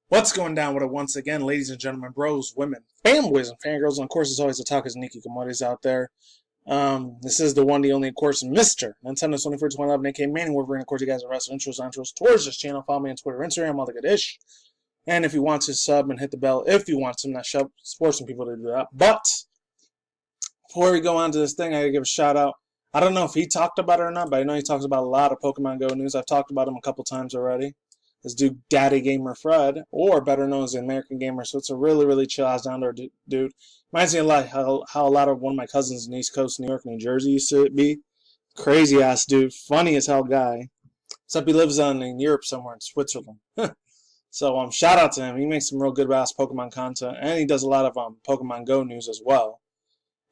What's going down with it once again, ladies and gentlemen, bros, women, fanboys, and fangirls, and of course, as always, otakus and hikikomori's out there. This is the one, the only, of course, Mr. Nintendo 24 2011, aka Manning Wolverine. Of course, you guys are wrestling intros towards this channel. Follow me on Twitter, Instagram, all the good ish. And if you want to sub and hit the bell, if you want to, not support some people to do that. But before we go on to this thing, I gotta give a shout out. I don't know if he talked about it or not, but I know he talks about a lot of Pokemon Go news. I've talked about him a couple times already. This dude, Daddy Gamer Fred, or better known as the American Gamer. So it's a really chill ass down there dude. Reminds me a lot how a lot of one of my cousins in the East Coast, New York, New Jersey used to be. Crazy ass dude, funny as hell guy. Except he lives in Europe somewhere in Switzerland. So shout out to him. He makes some real good ass Pokemon content, and he does a lot of Pokemon Go news as well.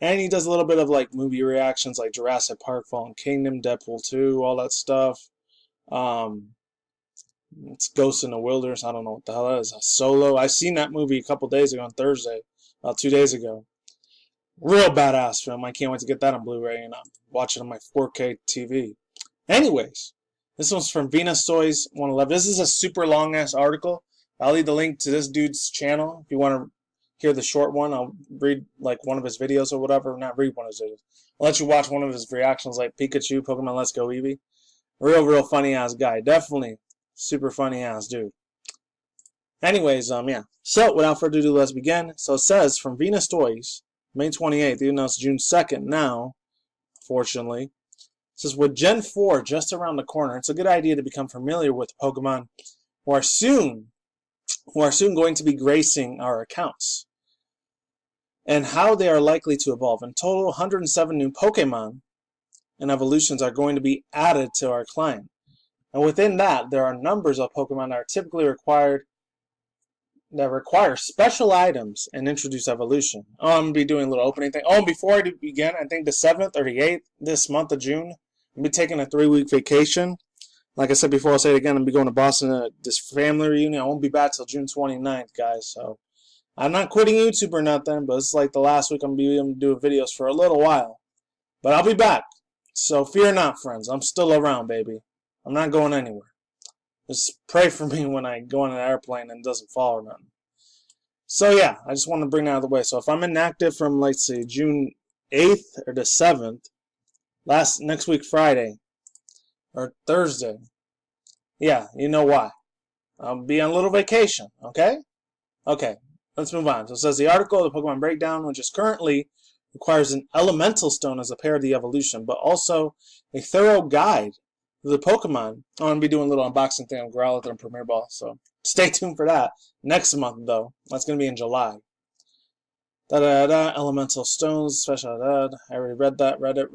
And he does a little bit of like movie reactions, like Jurassic Park, Fallen Kingdom, Deadpool 2, all that stuff. It's Ghost in the Wilderness. I don't know what the hell that is. Solo. I seen that movie a couple days ago on Thursday, about 2 days ago. Real badass film. I can't wait to get that on Blu-ray and watch it on my 4K TV. Anyways, this one's from Venus Toys 111. This is a super long ass article. I'll leave the link to this dude's channel if you want to hear the short one. I'll read like one of his videos or whatever. Not read one of his videos. I'll let you watch one of his reactions, like Pikachu, Pokemon Let's Go Eevee. Real funny ass guy. Definitely. Super funny ass dude. Anyways, yeah. So, without further ado, let's begin. So, it says from Venus Toys, May 28th, even though it's June 2nd now, fortunately. It says, with Gen 4 just around the corner, it's a good idea to become familiar with Pokemon who are soon going to be gracing our accounts, and how they are likely to evolve. In total, 107 new Pokemon and evolutions are going to be added to our client. And within that, there are numbers of Pokemon that are typically require special items and introduce evolution. I'm going to be doing a little opening thing. And before I begin, I think the 7th or the 8th this month of June, I'll be taking a 3-week vacation. Like I said before, I'll say it again, I'll be going to Boston to this family reunion. I won't be back till June 29th, guys. So I'm not quitting YouTube or nothing, but it's like the last week I'm going to be able to do videos for a little while. But I'll be back. So fear not, friends. I'm still around, baby. I'm not going anywhere. Just pray for me when I go on an airplane and it doesn't fall or nothing. So yeah, I just want to bring that out of the way. So if I'm inactive from, let's say, June 8th or the 7th, next week Friday or Thursday, yeah, you know why. I'll be on a little vacation, okay? Okay, let's move on. So it says the article of the Pokemon Breakdown, which is currently requires an elemental stone as a pair of the evolution, but also a thorough guide the Pokemon. I'm going to be doing a little unboxing thing of Growlithe and Premier Ball, so stay tuned for that. Next month, though, that's going to be in July. Elemental Stones, special. I already read that. Read it.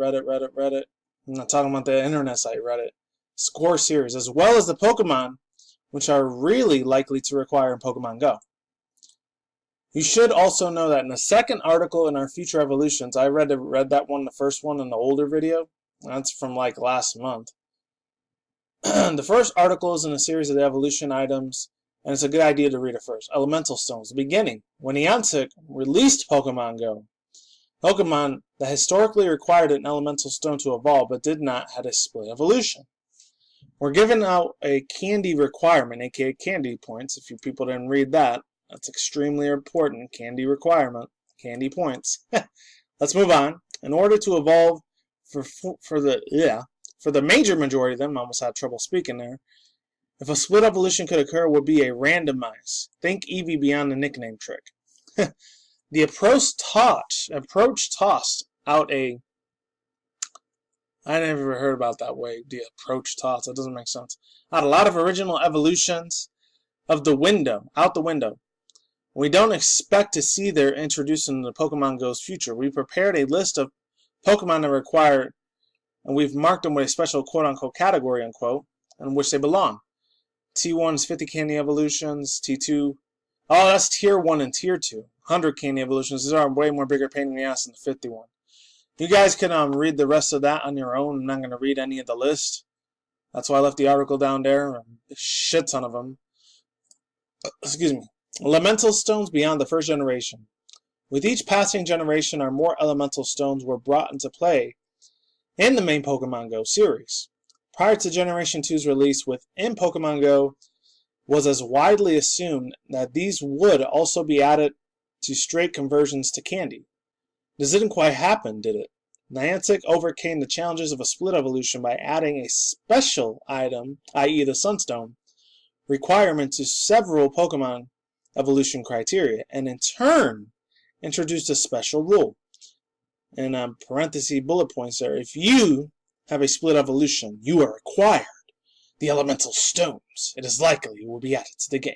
I'm not talking about the internet site, Reddit. Score series, as well as the Pokemon, which are really likely to require in Pokemon Go. You should also know that in the second article in our future evolutions, I read that one, the first one in the older video. That's from like last month. The first article is in a series of the evolution items, and it's a good idea to read it first. Elemental Stones. The beginning. When Niantic released Pokemon Go, Pokemon that historically required an elemental stone to evolve but did not had a split evolution. We're given out a candy requirement, aka candy points. If you people didn't read that, that's extremely important. Candy requirement. Candy points. Let's move on. In order to evolve for the major majority of them, I almost had trouble speaking there, if a split evolution could occur, it would be a randomized. Think Eevee beyond the nickname trick. The approach tossed out a... I never heard about that way. The approach toss. That doesn't make sense. Out a lot of original evolutions out the window. We don't expect to see their introduced into the Pokemon Go's future. We prepared a list of Pokemon that require, and we've marked them with a special quote-unquote category, unquote, in which they belong. T1's 50 candy evolutions, T2... Oh, that's Tier 1 and Tier 2. 100 candy evolutions. These are way more bigger pain in the ass than the 51. You guys can read the rest of that on your own. I'm not going to read any of the list. That's why I left the article down there. A shit ton of them. Excuse me. Elemental stones beyond the first generation. With each passing generation, our more elemental stones were brought into play in the main Pokemon Go series. Prior to Generation 2's release within Pokemon Go, was as widely assumed that these would also be added to straight conversions to candy. This didn't quite happen, did it? Niantic overcame the challenges of a split evolution by adding a special item, i.e. the Sunstone, requirement to several Pokemon evolution criteria, and in turn introduced a special rule. And parenthesis bullet points there. If you have a split evolution, you are required the elemental stones. It is likely you will be added to the game.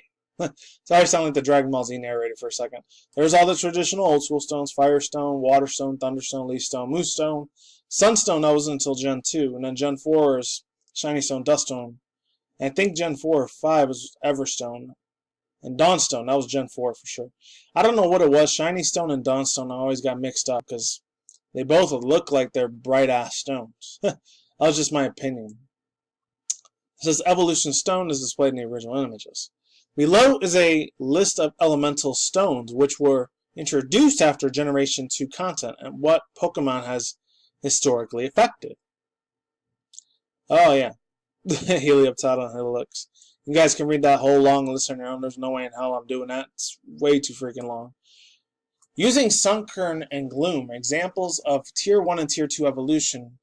Sorry, I sound like the Dragon Ball Z narrator for a second. There's all the traditional old school stones: Firestone, Waterstone, Thunderstone, Leafstone, Moonstone. Sunstone, that was until Gen 2, and then Gen 4 is Shiny Stone, Duststone. And I think Gen 4 or 5 was Everstone. And Dawnstone, that was Gen 4 for sure. I don't know what it was. Shiny Stone and Dawnstone I always got mixed up because they both look like they're bright-ass stones. That was just my opinion. It says Evolution Stone is displayed in the original images. Below is a list of elemental stones which were introduced after Generation 2 content and what Pokemon has historically affected. Oh yeah, Helioptile and Helix. You guys can read that whole long list on your own. There's no way in hell I'm doing that. It's way too freaking long. Using Sunkern and Gloom, examples of Tier 1 and Tier 2 evolution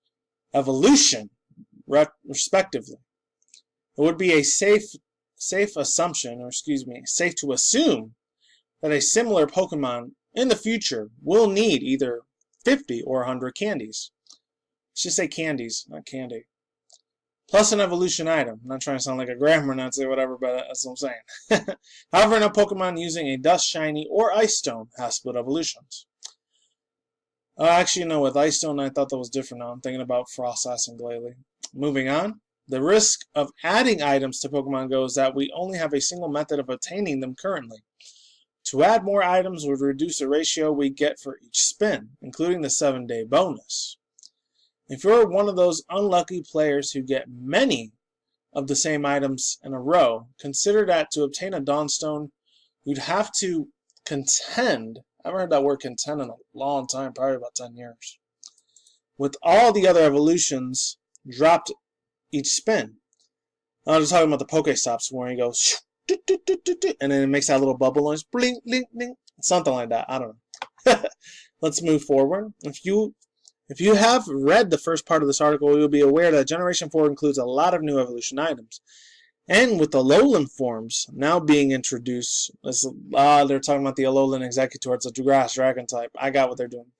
respectively. It would be a safe to assume that a similar Pokemon in the future will need either 50 or 100 candies. Let's just say candies, not candy. Plus an evolution item. I'm not trying to sound like a grammar Nazi or whatever, but that's what I'm saying. However, no Pokemon using a Dust Shiny or Ice Stone has split evolutions. Actually, no, with Ice Stone I thought that was different now. I'm thinking about Frost Ice and Glalie. Moving on. The risk of adding items to Pokemon Go is that we only have a single method of obtaining them currently. To add more items would reduce the ratio we get for each spin, including the 7-day bonus. If you're one of those unlucky players who get many of the same items in a row, consider that to obtain a Dawnstone, you'd have to contend. I haven't heard that word contend in a long time, probably about 10 years. With all the other evolutions dropped each spin. I was talking about the Pokestops where you go and then it makes that little bubble noise, blink, blink, blink, something like that. I don't know. Let's move forward. If you have read the first part of this article, you'll be aware that Generation 4 includes a lot of new evolution items. And with the Alolan forms now being introduced, they're talking about the Alolan Executor. It's a grass dragon type. I got what they're doing.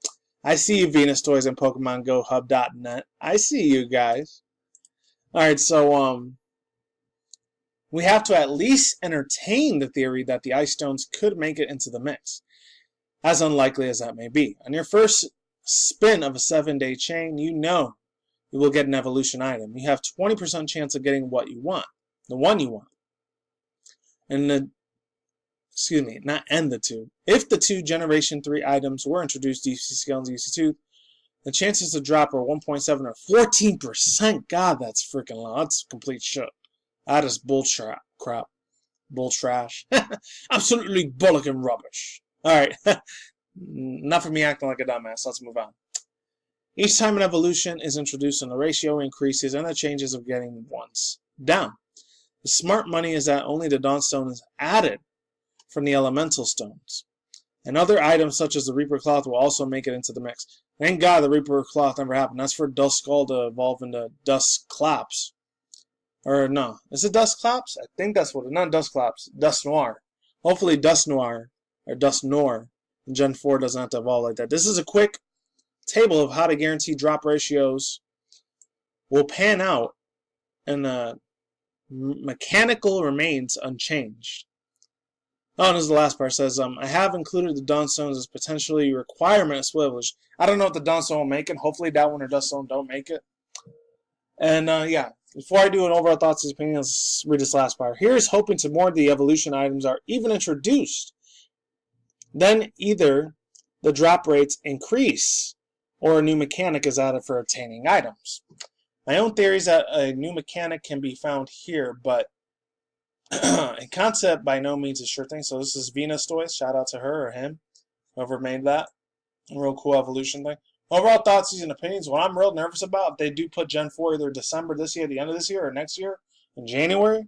I see you, Venus Toys and Pokemon GO HUB.net. I see you guys. Alright, so we have to at least entertain the theory that the Ice Stones could make it into the mix, as unlikely as that may be. On your first spin of a 7-day chain, you know you will get an evolution item. You have 20% chance of getting what you want, the one you want. And the two. If the two Generation 3 items were introduced, DC Scale and DC Tooth, the chances to drop are 1.7 or 14%. God, that's freaking low. That's complete shit. That is crap. Bull trash. Absolutely bollocking rubbish. Alright. Enough of me acting like a dumbass. Let's move on. Each time an evolution is introduced and the ratio increases and the chances of getting ones down. The smart money is that only the Dawnstone is added from the elemental stones. And other items such as the Reaper Cloth will also make it into the mix. Thank God the Reaper Cloth never happened. That's for Duskull to evolve into Dusclops. Or no, is it Dusclops? I think that's what it is. Not Dusclops. Dusknoir. Hopefully Dusknoir or Dusknoir in Gen 4 doesn't have to evolve like that. This is a quick table of how to guarantee drop ratios will pan out and the mechanical remains unchanged. Oh, and this is the last part. It says, I have included the Dawnstones as potentially a requirement of split evolution. I don't know if the Dawnstone will make it. Hopefully that one or Duststone don't make it. And yeah, before I do an overall thoughts and opinions, let's read this last part. Here's hoping to more of the evolution items are even introduced. Then either the drop rates increase or a new mechanic is added for obtaining items. My own theory is that a new mechanic can be found here, but in concept, by no means a sure thing. So this is Venus Toys. Shout out to her or him, whoever made that. A real cool evolution thing. Overall thoughts and opinions. What I'm real nervous about, if they do put Gen 4 either December this year, the end of this year, or next year, in January,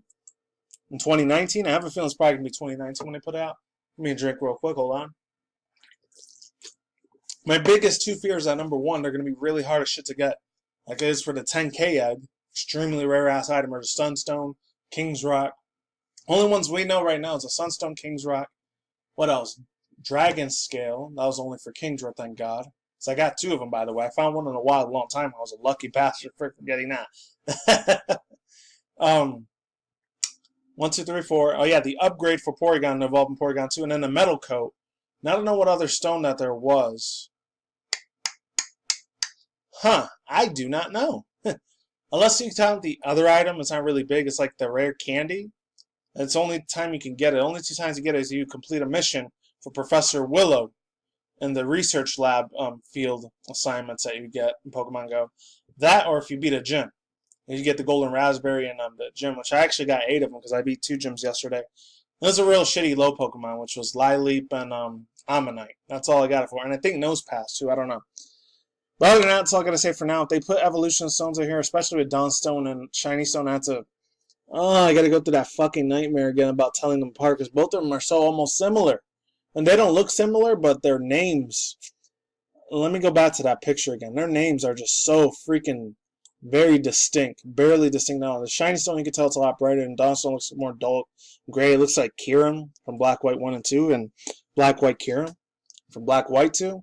in 2019. I have a feeling it's probably going to be 2019 when they put it out. Give me a drink real quick. Hold on. My biggest two fears are, number one, they're going to be really hard as shit to get. Like it is for the 10K egg. Extremely rare ass item are the Sunstone, King's Rock. Only ones we know right now is the Sunstone, King's Rock. What else? Dragon Scale. That was only for King's Rock, thank God. So I got two of them, by the way. I found one in a while, a long time. I was a lucky bastard for getting that. 1, 2, 3, 4. Oh yeah, the upgrade for Porygon involved in Porygon 2, and then the metal coat. Now I don't know what other stone that there was. I do not know. Unless you count the other item, it's not really big. It's like the rare candy. It's the only time you can get it. Only 2 times you get it is you complete a mission for Professor Willow in the research lab field assignments that you get in Pokemon Go. That, or if you beat a gym. You get the golden raspberry and the gym, which I actually got 8 of them because I beat 2 gyms yesterday. It was a real shitty low Pokemon, which was Lileep and Ammonite. That's all I got it for. And I think Nosepass, too. I don't know. But other than that, that's all I got to say for now. If they put evolution stones in here, especially with Dawnstone and Shiny Stone, I got to go through that fucking nightmare again about telling them apart because both of them are so almost similar. And they don't look similar, but their names. Let me go back to that picture again. Their names are just so freaking very distinct. Barely distinct now. The Shiny Stone, you can tell it's a lot brighter, and Dawnstone looks more dull gray. It looks like Kieran from Black, White 1 and 2, and Black, White Kieran from Black, White 2.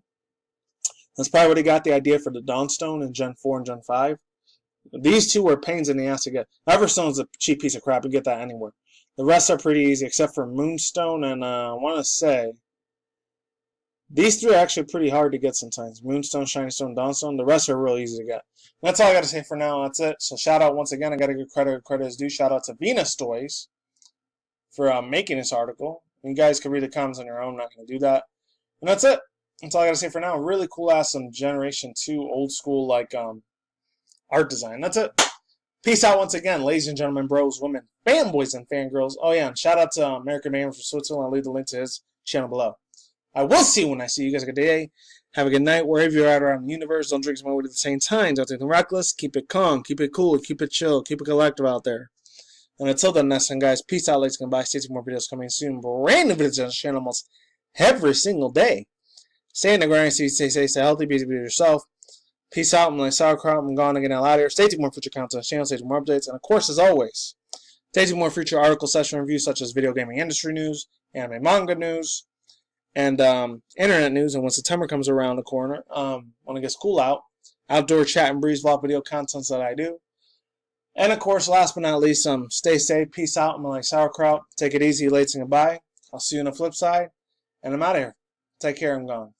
That's probably where they got the idea for the Dawnstone in Gen 4 and Gen 5. These two were pains in the ass to get. Everstone's a cheap piece of crap. You get that anywhere. The rest are pretty easy, except for Moonstone and I want to say these 3 are actually pretty hard to get sometimes. Moonstone, Shiny Stone, Dawnstone. The rest are real easy to get. That's all I got to say for now. That's it. So shout out once again. I got to give credit is due. Shout out to Venus Toys for making this article. You guys can read the comments on your own. I'm not going to do that. And that's it. That's all I got to say for now. Really cool ass Generation 2 old school like art design. That's it. Peace out once again, ladies and gentlemen, bros, women, fanboys, and fangirls. Oh yeah, and shout out to American Man from Switzerland. I'll leave the link to his channel below. I will see you when I see you guys. Have a good day. Have a good night wherever you're at around the universe. Don't drink my way at the same time. Don't take them reckless. Keep it calm. Keep it cool. Keep it chill. Keep it collective out there. And until then, next time, guys, peace out, ladies and goodbye. Stay tuned, more videos coming soon. Brand new videos on the channel almost every single day. Stay in the grind, stay safe, stay healthy, be yourself. Peace out. I'm like sauerkraut. I'm gone to get out of here. Stay tuned, more future content on the channel. Stay tuned, more updates. And of course, as always, stay tuned, more future article session reviews such as video gaming industry news, anime manga news, and internet news. And when September comes around the corner, when it gets cool out, outdoor chat and breeze vlog video contents that I do. And of course, last but not least, stay safe. Peace out. I'm like sauerkraut. Take it easy, ladies and goodbye. I'll see you on the flip side. And I'm out of here. Take care. I'm gone.